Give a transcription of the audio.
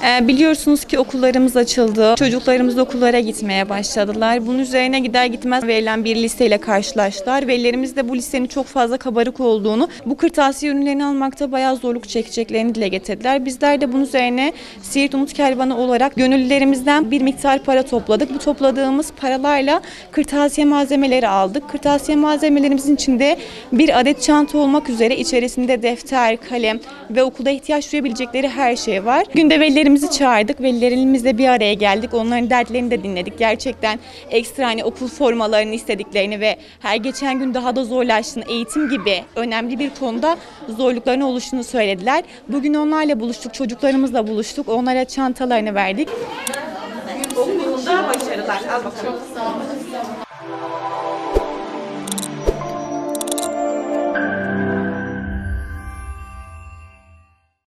Biliyorsunuz ki okullarımız açıldı. Çocuklarımız okullara gitmeye başladılar. Bunun üzerine gider gitmez verilen bir listeyle karşılaştılar. Velilerimiz de bu listenin çok fazla kabarık olduğunu, bu kırtasiye ürünlerini almakta bayağı zorluk çekeceklerini dile getirdiler. Bizler de bunun üzerine Siirt Umut Kervanı olarak gönüllülerimizden bir miktar para topladık. Bu topladığımız paralarla kırtasiye malzemeleri aldık. Kırtasiye malzemelerimizin içinde bir adet çanta olmak üzere içerisinde defter, kalem ve okulda ihtiyaç duyabilecekleri her şey var. Günde velilerimizi çağırdık. Velilerimizle bir araya geldik. Onların dertlerini de dinledik. Gerçekten ekstra okul formalarını istediklerini ve her geçen gün daha da zorlaştığını, eğitim gibi önemli bir konuda zorluklarının oluştuğunu söylediler. Bugün onlarla buluştuk, çocuklarımızla buluştuk. Onlara çantalarını verdik. Okulunda başarılar. Al bakalım.